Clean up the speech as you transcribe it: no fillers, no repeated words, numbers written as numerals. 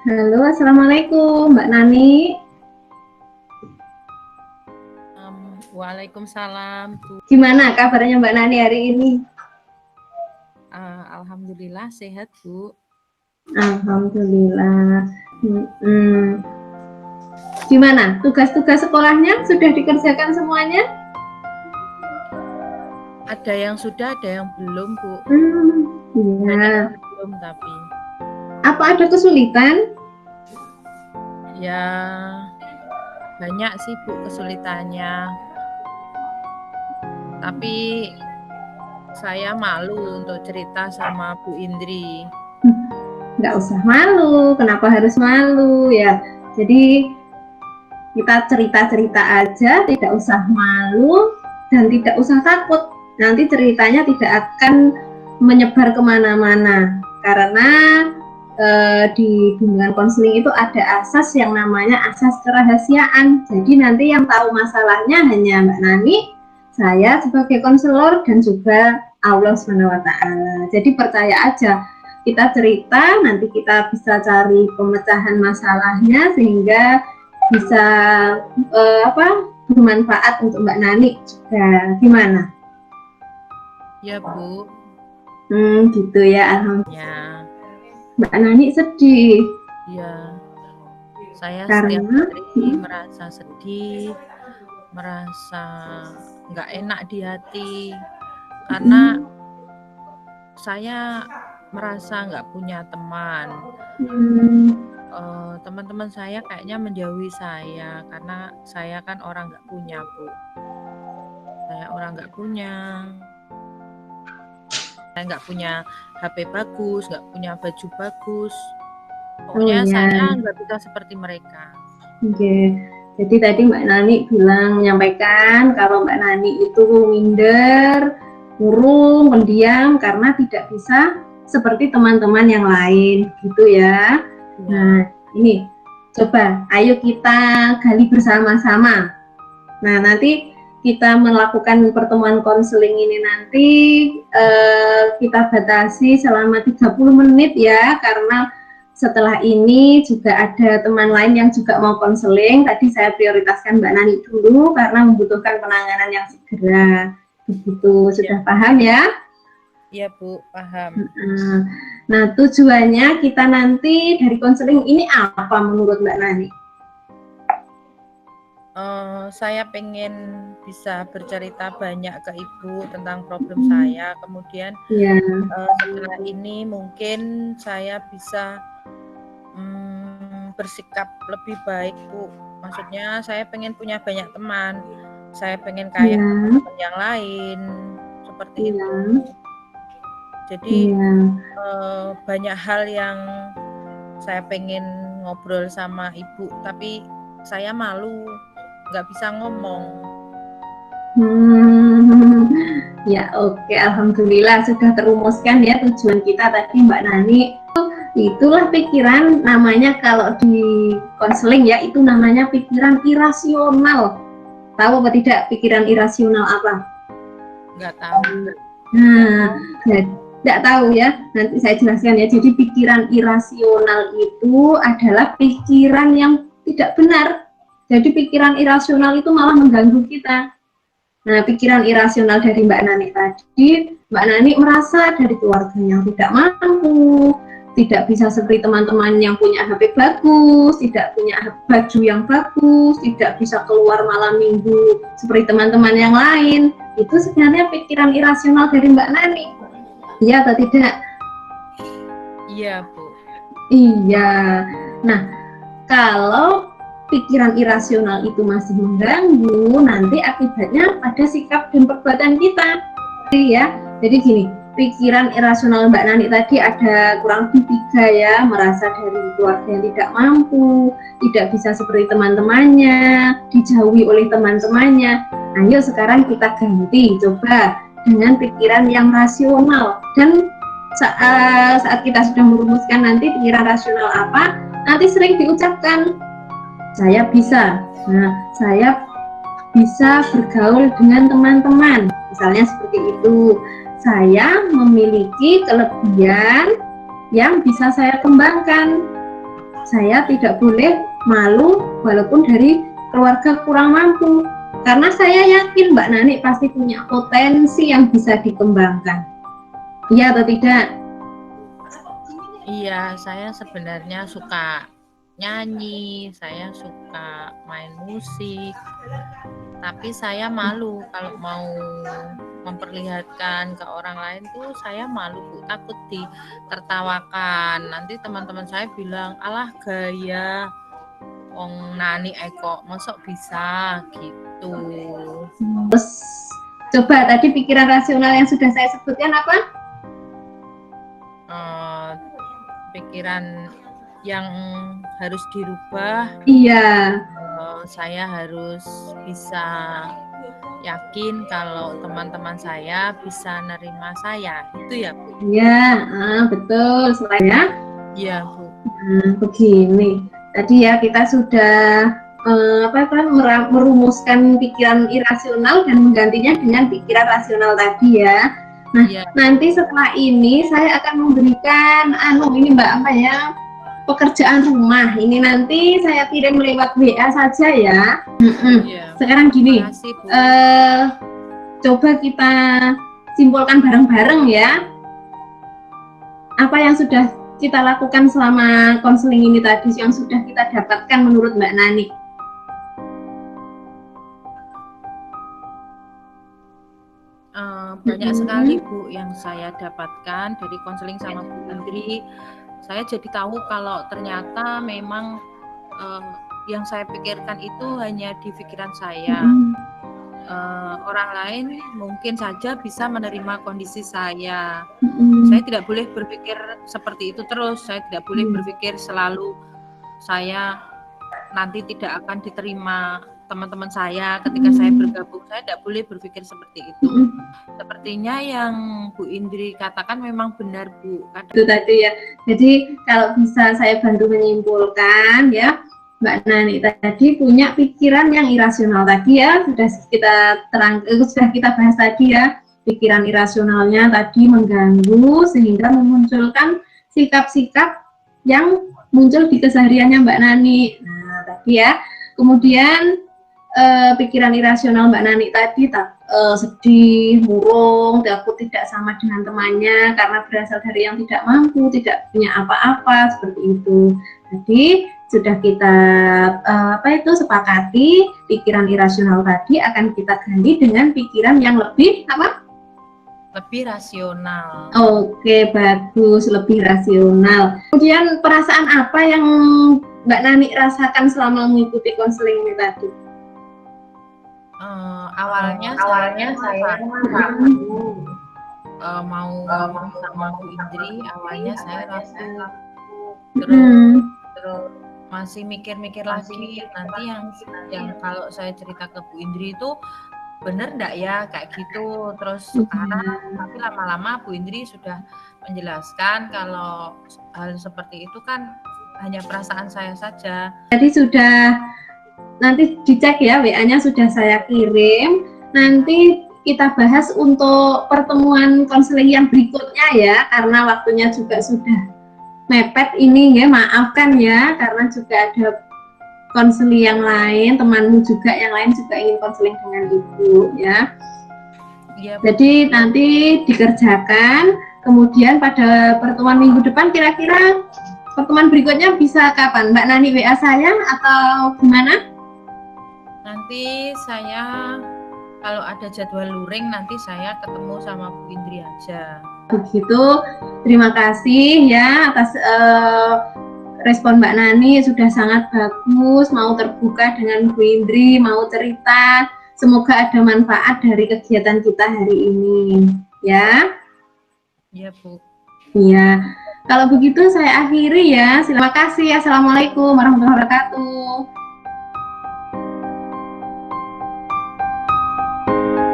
Halo, Assalamualaikum Mbak Nani. Waalaikumsalam. Gimana kabarnya Mbak Nani hari ini? Alhamdulillah sehat, Bu. Alhamdulillah. Gimana? Tugas-tugas sekolahnya sudah dikerjakan semuanya? Ada yang sudah, ada yang belum, Bu. Iya. Banyak yang belum tapi. Apa ada kesulitan? Ya banyak sih, Bu, kesulitannya. Tapi saya malu untuk cerita sama Bu Indri. Nggak usah malu. Kenapa harus malu ya? Jadi kita cerita-cerita aja, tidak usah malu dan tidak usah takut. Nanti ceritanya tidak akan menyebar kemana-mana karena di bimbingan konseling itu ada asas yang namanya asas kerahasiaan. Jadi nanti yang tahu masalahnya hanya Mbak Nani, saya sebagai konselor, dan juga Allah SWT. Jadi percaya aja, kita cerita, nanti kita bisa cari pemecahan masalahnya sehingga bisa bermanfaat untuk Mbak Nani juga. Gimana? Ya, Bu. Gitu ya, alhamdulillah. Ya. Mbak Nani sedih. Ya. Saya Karena setiap hari merasa sedih, merasa nggak enak di hati karena saya merasa nggak punya teman. Teman-teman saya kayaknya menjauhi saya karena saya kan orang nggak punya, Bu. Saya orang nggak punya. Saya nggak punya HP bagus, nggak punya baju bagus. Pokoknya saya nggak bisa seperti mereka. Oke. Jadi tadi Mbak Nani bilang menyampaikan kalau Mbak Nani itu minder, murung, pendiam karena tidak bisa seperti teman-teman yang lain, gitu ya. Nah, ini coba ayo kita gali bersama-sama. Nah, nanti kita melakukan pertemuan konseling ini nanti kita batasi selama 30 menit ya, karena setelah ini juga ada teman lain yang juga mau konseling. Tadi saya prioritaskan Mbak Nani dulu karena membutuhkan penanganan yang segera. Begitu, sudah paham ya? Iya, Bu, paham. Nah, tujuannya kita nanti dari konseling ini apa menurut Mbak Nani? Saya pengen bisa bercerita banyak ke Ibu tentang problem saya. Kemudian setelah ini mungkin saya bisa bersikap lebih baik, Bu. Maksudnya saya pengen punya banyak teman. Saya pengen kayak teman yang lain seperti itu. Jadi banyak hal yang saya pengen ngobrol sama Ibu, tapi saya malu, nggak bisa ngomong. Ya, oke, alhamdulillah sudah terumuskan ya tujuan kita tadi Mbak Nani. Itulah pikiran namanya kalau di konseling ya, itu namanya pikiran irasional. Tahu apa tidak pikiran irasional apa? Nggak tahu. Nggak tahu ya, nanti saya jelaskan ya. Jadi pikiran irasional itu adalah pikiran yang tidak benar. Jadi pikiran irasional itu malah mengganggu kita. Nah, pikiran irasional dari Mbak Nani tadi, Mbak Nani merasa dari keluarga yang tidak mampu, tidak bisa seperti teman-teman yang punya HP bagus, tidak punya baju yang bagus, tidak bisa keluar malam minggu seperti teman-teman yang lain. Itu sebenarnya pikiran irasional dari Mbak Nani. Iya atau tidak? Iya, Bu. Iya. Nah, kalau pikiran irasional itu masih mengganggu, nanti akibatnya pada sikap dan perbuatan kita. Ya, jadi gini, pikiran irasional Mbak Nani tadi ada kurang lebih 3 ya, merasa dari keluarga yang tidak mampu, tidak bisa seperti teman-temannya, dijauhi oleh teman-temannya. Ayo sekarang kita ganti, coba dengan pikiran yang rasional. Dan saat kita sudah merumuskan nanti pikiran rasional apa, nanti sering diucapkan, saya bisa. Nah, saya bisa bergaul dengan teman-teman, misalnya seperti itu. Saya memiliki kelebihan yang bisa saya kembangkan. saya tidak boleh malu walaupun dari keluarga kurang mampu. Karena saya yakin Mbak Nani pasti punya potensi yang bisa dikembangkan. Iya atau tidak? Iya, saya sebenarnya suka nyanyi, saya suka main musik, tapi saya malu kalau mau memperlihatkan ke orang lain tuh saya malu, Bu, takut ditertawakan. Nanti teman-teman saya bilang, alah gaya Wong Nani Eko, mosok bisa gitu. Terus coba tadi pikiran rasional yang sudah saya sebutkan apa? Pikiran yang harus dirubah. Iya. Saya harus bisa yakin kalau teman-teman saya bisa nerima saya, itu ya, Bu? Iya, betul. Selainnya, iya, Bu. Begini. Tadi ya kita sudah merumuskan pikiran irasional dan menggantinya dengan pikiran rasional tadi ya. Nah, nanti setelah ini saya akan memberikan ini Mbak apa ya, pekerjaan rumah. Ini nanti saya kirim lewat WA saja ya. Sekarang gini, coba kita simpulkan bareng-bareng ya. Apa yang sudah kita lakukan selama konseling ini tadi, yang sudah kita dapatkan menurut Mbak Nani? Banyak sekali, Bu, yang saya dapatkan dari konseling sama Bu Indri. Saya jadi tahu kalau ternyata memang yang saya pikirkan itu hanya di pikiran saya. Orang lain mungkin saja bisa menerima kondisi saya. Saya tidak boleh berpikir seperti itu terus. Saya tidak boleh berpikir selalu saya nanti tidak akan diterima teman-teman saya ketika saya bergabung. Saya tidak boleh berpikir seperti itu. Sepertinya yang Bu Indri katakan memang benar, Bu. Itu tadi ya. Jadi kalau bisa saya bantu menyimpulkan ya, Mbak Nani tadi punya pikiran yang irasional tadi ya, sudah kita bahas tadi ya. Pikiran irasionalnya tadi mengganggu sehingga memunculkan sikap-sikap yang muncul di kesehariannya Mbak Nani. Nah, tadi ya. Kemudian pikiran irasional Mbak Nani tadi sedih, murung, takut tidak sama dengan temannya karena berasal dari yang tidak mampu, tidak punya apa-apa, seperti itu. Jadi sudah kita sepakati, pikiran irasional tadi akan kita ganti dengan pikiran yang lebih lebih rasional. Oke, bagus, lebih rasional. Kemudian perasaan apa yang Mbak Nani rasakan selama mengikuti konseling ini tadi? Awalnya saya mau sama Bu Indri, awalnya saya ragu, terus masih mikir-mikir lagi nanti yang kalau saya cerita ke Bu Indri itu bener enggak ya kayak gitu. Terus sekarang tapi lama-lama Bu Indri sudah menjelaskan kalau hal seperti itu kan hanya perasaan saya saja. Jadi sudah, nanti dicek ya, WA-nya sudah saya kirim. Nanti kita bahas untuk pertemuan konseling yang berikutnya ya, karena waktunya juga sudah mepet ini ya, maafkan ya, karena juga ada konseling yang lain, temanmu juga yang lain juga ingin konseling dengan Ibu ya. Jadi nanti dikerjakan, kemudian pada pertemuan minggu depan kira-kira pertemuan berikutnya bisa kapan? Mbak Nani WA saya atau gimana? Nanti saya kalau ada jadwal luring nanti saya ketemu sama Bu Indri aja. Begitu, terima kasih ya atas respon Mbak Nani, sudah sangat bagus, mau terbuka dengan Bu Indri, mau cerita. Semoga ada manfaat dari kegiatan kita hari ini ya. Iya, Bu. Iya. Kalau begitu saya akhiri ya. Terima kasih. Assalamualaikum warahmatullahi wabarakatuh.